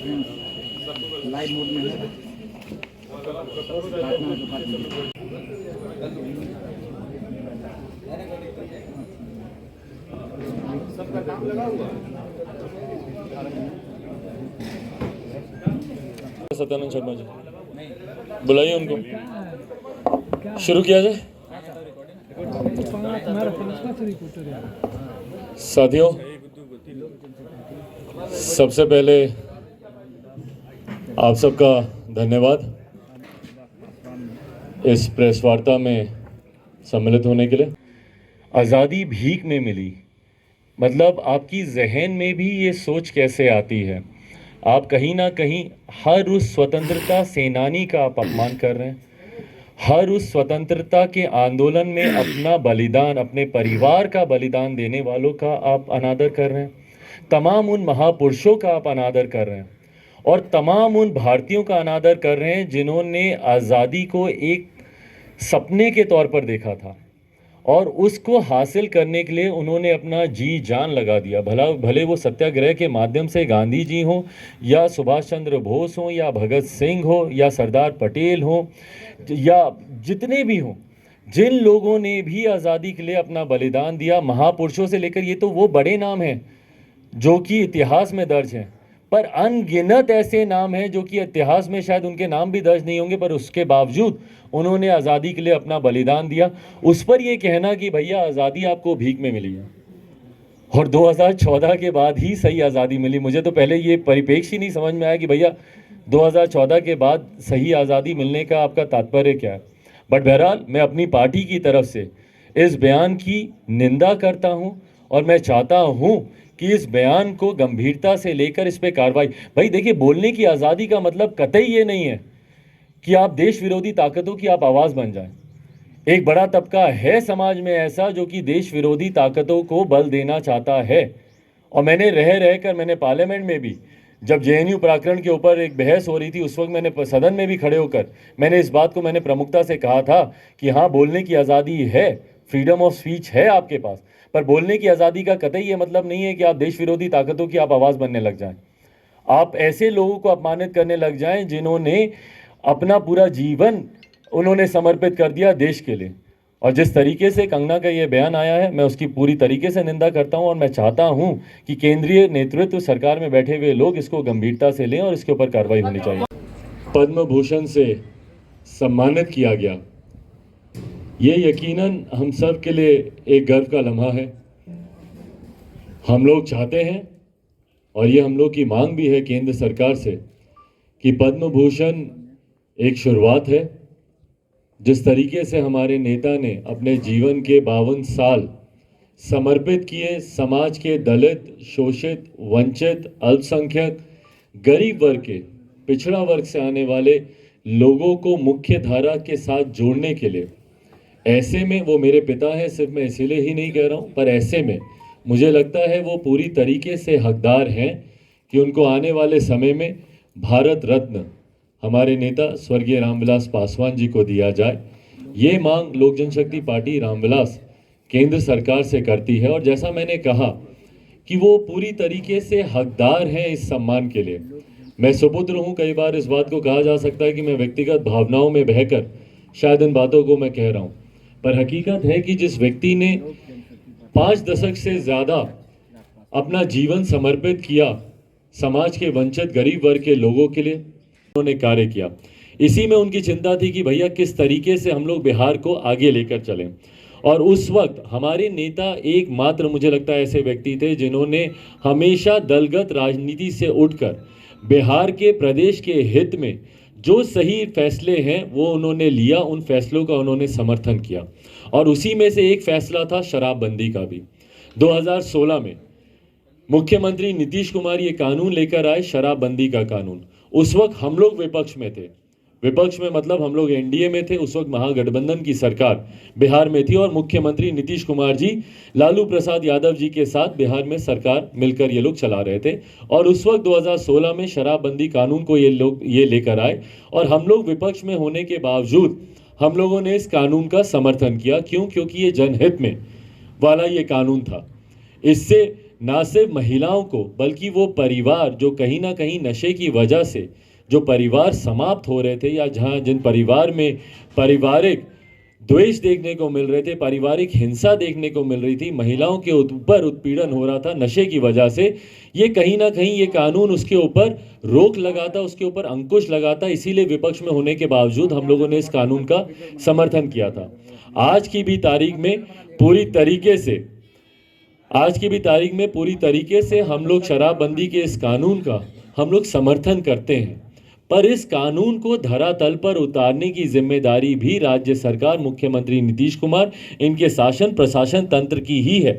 Conference live mode में है। सबका काम लगा हुआ। सत्यानंद शर्मा जी बुलाइए उनको, शुरू किया जाए। साथियों, सबसे पहले आप सबका धन्यवाद इस प्रेस वार्ता में सम्मिलित होने के लिए। आज़ादी भीख में मिली, मतलब आपकी जहन में भी ये सोच कैसे आती है? आप कहीं ना कहीं हर उस स्वतंत्रता सेनानी का आप अपमान कर रहे हैं, हर उस स्वतंत्रता के आंदोलन में अपना बलिदान, अपने परिवार का बलिदान देने वालों का आप अनादर कर रहे हैं, तमाम उन महापुरुषों का आप अनादर कर रहे हैं और तमाम उन भारतीयों का अनादर कर रहे हैं जिन्होंने आज़ादी को एक सपने के तौर पर देखा था और उसको हासिल करने के लिए उन्होंने अपना जी जान लगा दिया। भले वो सत्याग्रह के माध्यम से गांधी जी हों या सुभाष चंद्र बोस हों या भगत सिंह हो या सरदार पटेल हों या जितने भी हों, जिन लोगों ने भी आज़ादी के लिए अपना बलिदान दिया, महापुरुषों से लेकर, ये तो वो बड़े नाम हैं जो कि इतिहास में दर्ज हैं, पर अनगिनत ऐसे नाम हैं जो कि इतिहास में शायद उनके नाम भी दर्ज नहीं होंगे, पर उसके बावजूद उन्होंने आज़ादी के लिए अपना बलिदान दिया। उस पर ये कहना कि भैया आज़ादी आपको भीख में मिली है और 2014 के बाद ही सही आज़ादी मिली, मुझे तो पहले ये परिप्रेक्ष्य ही नहीं समझ में आया कि भैया 2014 के बाद सही आज़ादी मिलने का आपका तात्पर्य क्या है। बट बहरहाल मैं अपनी पार्टी की तरफ से इस बयान की निंदा करता हूँ और मैं चाहता हूँ कि इस बयान को गंभीरता से लेकर इस पर कार्रवाई। भाई देखिए, बोलने की आज़ादी का मतलब कतई ये नहीं है कि आप देश विरोधी ताकतों की आप आवाज़ बन जाएं। एक बड़ा तबका है समाज में ऐसा जो कि देश विरोधी ताकतों को बल देना चाहता है और मैंने रहकर मैंने पार्लियामेंट में भी, जब जेएनयू प्रकरण के ऊपर एक बहस हो रही थी, उस वक्त मैंने सदन में भी खड़े होकर मैंने इस बात को मैंने प्रमुखता से कहा था कि हाँ, बोलने की आज़ादी है, फ्रीडम ऑफ स्पीच है आपके पास, पर बोलने की आज़ादी का कतई ये मतलब नहीं है कि आप देश विरोधी ताकतों की आप आवाज़ बनने लग जाएं, आप ऐसे लोगों को अपमानित करने लग जाएं जिन्होंने अपना पूरा जीवन उन्होंने समर्पित कर दिया देश के लिए। और जिस तरीके से कंगना का ये बयान आया है, मैं उसकी पूरी तरीके से निंदा करता हूं और मैं चाहता हूं कि केंद्रीय नेतृत्व, सरकार में बैठे हुए लोग इसको गंभीरता से लें और इसके ऊपर कार्रवाई होनी चाहिए। पद्म भूषण से सम्मानित किया गया, ये यकीनन हम सब के लिए एक गर्व का लम्हा है। हम लोग चाहते हैं और ये हम लोग की मांग भी है केंद्र सरकार से कि पद्म भूषण एक शुरुआत है। जिस तरीके से हमारे नेता ने अपने जीवन के 52 साल समर्पित किए समाज के दलित, शोषित, वंचित, अल्पसंख्यक, गरीब वर्ग के, पिछड़ा वर्ग से आने वाले लोगों को मुख्य धारा के साथ जोड़ने के लिए, ऐसे में वो मेरे पिता हैं, सिर्फ मैं इसीलिए ही नहीं कह रहा हूँ, पर ऐसे में मुझे लगता है वो पूरी तरीके से हकदार हैं कि उनको आने वाले समय में भारत रत्न हमारे नेता स्वर्गीय रामविलास पासवान जी को दिया जाए। ये मांग लोक जनशक्ति पार्टी रामविलास केंद्र सरकार से करती है और जैसा मैंने कहा कि वो पूरी तरीके से हकदार हैं इस सम्मान के लिए। मैं सुपुत्र हूँ, कई बार इस बात को कहा जा सकता है कि मैं व्यक्तिगत भावनाओं में बहकर शायद इन बातों को मैं कह रहा हूँ, पर हकीकत है कि जिस व्यक्ति ने 5 दशक से ज़्यादा अपना जीवन समर्पित किया समाज के वंचित गरीब वर्ग के लोगों के लिए, उन्होंने कार्य किया, इसी में उनकी चिंता थी कि भैया किस तरीके से हम लोग बिहार को आगे लेकर चलें। और उस वक्त हमारे नेता एकमात्र मुझे लगता है ऐसे व्यक्ति थे जिन्होंने हमेशा दलगत राजनीति से उठकर बिहार के प्रदेश के हित में जो सही फैसले हैं वो उन्होंने लिया, उन फैसलों का उन्होंने समर्थन किया। और उसी में से एक फैसला था शराबबंदी का भी। 2016 में मुख्यमंत्री नीतीश कुमार ये कानून लेकर आए, शराबबंदी का कानून। उस वक्त हम लोग विपक्ष में थे, विपक्ष में मतलब हम लोग एनडीए में थे, उस वक्त महागठबंधन की सरकार बिहार में थी और मुख्यमंत्री नीतीश कुमार जी लालू प्रसाद यादव जी के साथ बिहार में सरकार मिलकर ये लोग चला रहे थे। और उस वक्त 2016 में शराबबंदी कानून को ये लेकर आए और हम लोग विपक्ष में होने के बावजूद हम लोगों ने इस कानून का समर्थन किया। क्यों? क्योंकि ये जनहित में वाला ये कानून था। इससे ना सिर्फ महिलाओं को बल्कि वो परिवार जो कहीं ना कहीं नशे की वजह से जो परिवार समाप्त हो रहे थे या जहाँ जिन परिवार में पारिवारिक द्वेष देखने को मिल रहे थे, पारिवारिक हिंसा देखने को मिल रही थी, महिलाओं के ऊपर उत्पीड़न हो रहा था नशे की वजह से, ये कहीं ना कहीं ये कानून उसके ऊपर रोक लगाता, उसके ऊपर अंकुश लगाता। इसीलिए विपक्ष में होने के बावजूद हम लोगों ने इस कानून का समर्थन किया था। आज की भी तारीख में पूरी तरीके से हम लोग शराबबंदी के इस कानून का हम लोग समर्थन करते हैं, पर इस कानून को धरातल पर उतारने की जिम्मेदारी भी राज्य सरकार, मुख्यमंत्री नीतीश कुमार, इनके शासन प्रशासन तंत्र की ही है।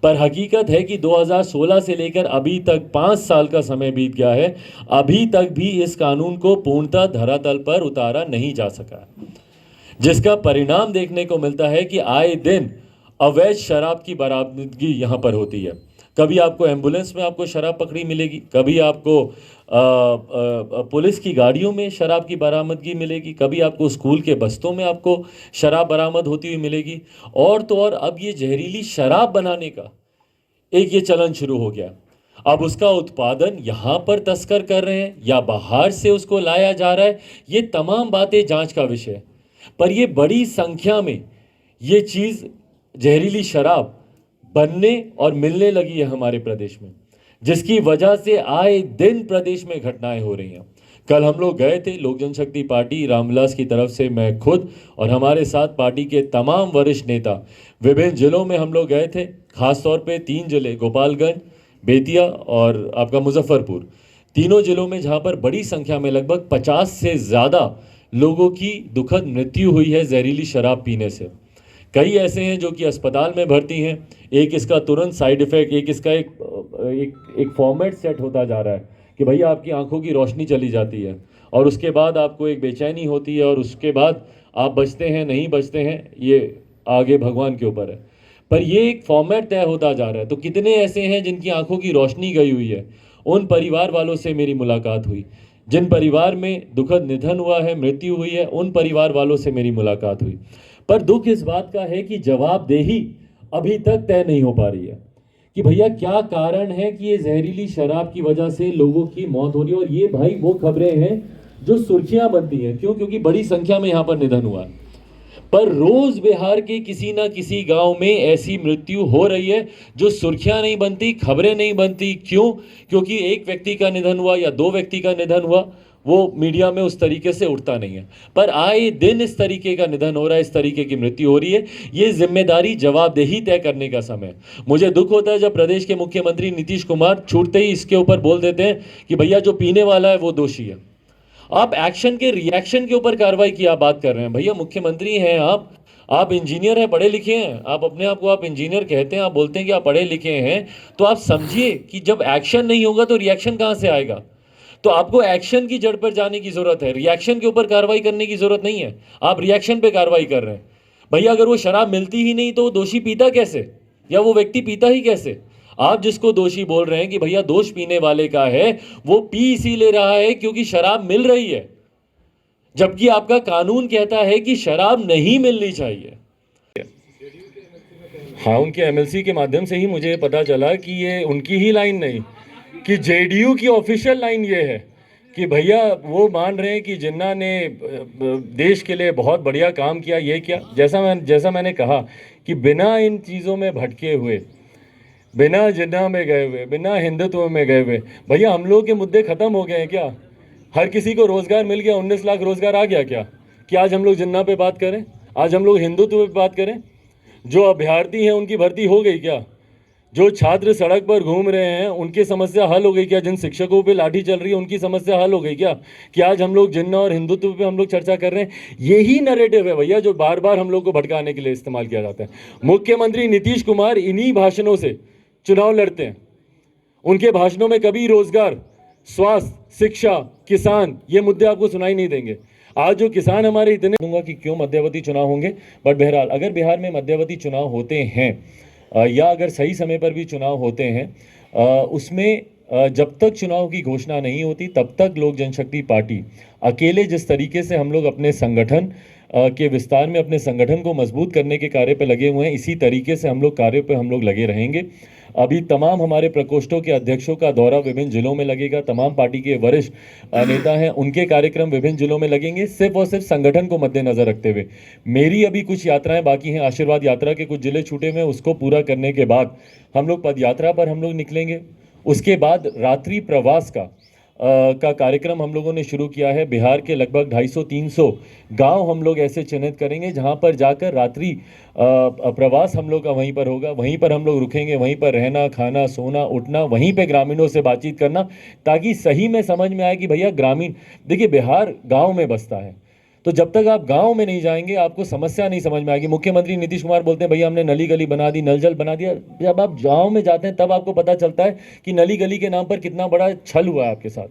पर हकीकत है कि 2016 से लेकर अभी तक 5 साल का समय बीत गया है, अभी तक भी इस कानून को पूर्णतः धरातल पर उतारा नहीं जा सका, जिसका परिणाम देखने को मिलता है कि आए दिन अवैध शराब की बरामदगी यहाँ पर होती है। कभी आपको एम्बुलेंस में आपको शराब पकड़ी मिलेगी, कभी आपको पुलिस की गाड़ियों में शराब की बरामदगी मिलेगी, कभी आपको स्कूल के बस्तों में आपको शराब बरामद होती हुई मिलेगी। और तो और अब ये जहरीली शराब बनाने का एक ये चलन शुरू हो गया। अब उसका उत्पादन यहाँ पर तस्कर कर रहे हैं या बाहर से उसको लाया जा रहा है, ये तमाम बातें जांच का विषय है। पर ये बड़ी संख्या में ये चीज़ जहरीली शराब बनने और मिलने लगी है हमारे प्रदेश में, जिसकी वजह से आए दिन प्रदेश में घटनाएं हो रही हैं। कल हम लोग गए थे, लोक जनशक्ति पार्टी रामविलास की तरफ से मैं खुद और हमारे साथ पार्टी के तमाम वरिष्ठ नेता विभिन्न जिलों में हम लोग गए थे। खास तौर पे 3 जिले गोपालगंज, बेतिया और आपका मुजफ्फरपुर, तीनों जिलों में जहां पर बड़ी संख्या में लगभग 50 से ज़्यादा लोगों की दुखद मृत्यु हुई है जहरीली शराब पीने से। कई ऐसे हैं जो कि अस्पताल में भर्ती हैं। एक इसका तुरंत साइड इफ़ेक्ट, एक इसका एक फॉर्मेट सेट होता जा रहा है कि भैया आपकी आंखों की रोशनी चली जाती है और उसके बाद आपको एक बेचैनी होती है और उसके बाद आप बचते हैं नहीं बचते हैं, ये आगे भगवान के ऊपर है। पर ये एक फॉर्मेट तय होता जा रहा है। तो कितने ऐसे हैं जिनकी आंखों की रोशनी गई हुई है, उन परिवार वालों से मेरी मुलाकात हुई। जिन परिवार में दुखद निधन हुआ है, मृत्यु हुई है, उन परिवार वालों से मेरी मुलाकात हुई। पर दुख इस बात का है कि जवाबदेही अभी तक तय नहीं हो पा रही है कि भैया क्या कारण है कि ये जहरीली शराब की वजह से लोगों की मौत हो रही है। और ये भाई वो खबरें हैं जो सुर्खियां बनती हैं। क्यों? क्योंकि बड़ी संख्या में यहाँ पर निधन हुआ है। पर रोज बिहार के किसी ना किसी गांव में ऐसी मृत्यु हो रही है जो सुर्खियां नहीं बनती, खबरें नहीं बनती। क्यों? क्योंकि एक व्यक्ति का निधन हुआ या 2 व्यक्ति का निधन हुआ, वो मीडिया में उस तरीके से उठता नहीं है। पर आए दिन इस तरीके का निधन हो रहा है, इस तरीके की मृत्यु हो रही है। ये जिम्मेदारी, जवाबदेही तय करने का समय। मुझे दुख होता है जब प्रदेश के मुख्यमंत्री नीतीश कुमार छूटते ही इसके ऊपर बोल देते हैं कि भैया जो पीने वाला है वो दोषी है। आप एक्शन के रिएक्शन के ऊपर कार्रवाई की आप बात कर रहे हैं। भैया मुख्यमंत्री हैं आप इंजीनियर हैं, पढ़े लिखे हैं, आप अपने आप को आप इंजीनियर कहते हैं, आप बोलते हैं कि आप पढ़े लिखे हैं, तो आप समझिए कि जब एक्शन नहीं होगा तो रिएक्शन कहाँ से आएगा। तो आपको एक्शन की जड़ पर जाने की जरूरत है, रिएक्शन के ऊपर कार्रवाई करने की जरूरत नहीं है। आप रिएक्शन पे कार्रवाई कर रहे हैं। भैया अगर वो शराब मिलती ही नहीं तो वो दोषी पीता कैसे, या वो व्यक्ति पीता ही कैसे? आप जिसको दोषी बोल रहे हैं कि भैया दोष पीने वाले का है, वो पी इसी ले रहा है क्योंकि शराब मिल रही है, जबकि आपका कानून कहता है कि शराब नहीं मिलनी चाहिए। हाँ, उनके एमएलसी के माध्यम से ही मुझे पता चला कि ये उनकी ही लाइन नहीं, कि जेडीयू की ऑफिशियल लाइन ये है कि भैया वो मान रहे हैं कि जिन्ना ने देश के लिए बहुत बढ़िया काम किया, ये क्या। जैसा मैंने कहा कि बिना इन चीज़ों में भटके हुए, बिना जिन्ना में गए हुए, बिना हिंदुत्व में गए हुए, भैया हम लोग के मुद्दे ख़त्म हो गए हैं क्या? हर किसी को रोज़गार मिल गया, 19 लाख रोज़गार आ गया क्या? कि आज हम लोग जिन्ना पे बात करें, आज हम लोग हिंदुत्व पे बात करें? जो अभ्यर्थी हैं उनकी भर्ती हो गई क्या? जो छात्र सड़क पर घूम रहे हैं उनकी समस्या हल हो गई क्या? जिन शिक्षकों पे लाठी चल रही है उनकी समस्या हल हो गई क्या? कि आज हम लोग जिन्ना और हिंदुत्व पे हम लोग चर्चा कर रहे हैं। यही नैरेटिव है भैया जो बार बार हम लोग को भटकाने के लिए इस्तेमाल किया जाता है। मुख्यमंत्री नीतीश कुमार इन्हीं भाषणों से चुनाव लड़ते हैं। उनके भाषणों में कभी रोजगार, स्वास्थ्य, शिक्षा, किसान, ये मुद्दे आपको सुनाई नहीं देंगे। आज जो किसान हमारे इतने दूंगा कि क्यों मध्यावधि चुनाव होंगे, बट बहरहाल अगर बिहार में मध्यावधि चुनाव होते हैं या अगर सही समय पर भी चुनाव होते हैं, उसमें जब तक चुनाव की घोषणा नहीं होती तब तक लोक जनशक्ति पार्टी अकेले जिस तरीके से हम लोग अपने संगठन के विस्तार में अपने संगठन को मजबूत करने के कार्य पे लगे हुए हैं। इसी तरीके से हम लोग लगे रहेंगे। अभी तमाम हमारे प्रकोष्ठों के अध्यक्षों का दौरा विभिन्न जिलों में लगेगा। तमाम पार्टी के वरिष्ठ नेता हैं, उनके कार्यक्रम विभिन्न जिलों में लगेंगे, सिर्फ और सिर्फ संगठन को मद्देनजर रखते हुए। मेरी अभी कुछ यात्राएं बाकी हैं, आशीर्वाद यात्रा के कुछ जिले छूटे हुए हैं, उसको पूरा करने के बाद हम लोग पद यात्रा पर हम लोग निकलेंगे। उसके बाद रात्रि प्रवास का कार्यक्रम हम लोगों ने शुरू किया है। बिहार के लगभग 250-300 गांव हम लोग ऐसे चिन्हित करेंगे जहां पर जाकर रात्रि प्रवास हम लोग का वहीं पर होगा। वहीं पर हम लोग रुकेंगे, वहीं पर रहना, खाना, सोना, उठना, वहीं पे ग्रामीणों से बातचीत करना, ताकि सही में समझ में आए कि भैया ग्रामीण, देखिए बिहार गाँव में बसता है, तो जब तक आप गांव में नहीं जाएंगे आपको समस्या नहीं समझ में आएगी। मुख्यमंत्री नीतीश कुमार बोलते हैं भैया हमने नली गली बना दी, नल जल बना दिया। जब आप गांव में जाते हैं तब आपको पता चलता है कि नली गली के नाम पर कितना बड़ा छल हुआ है आपके साथ।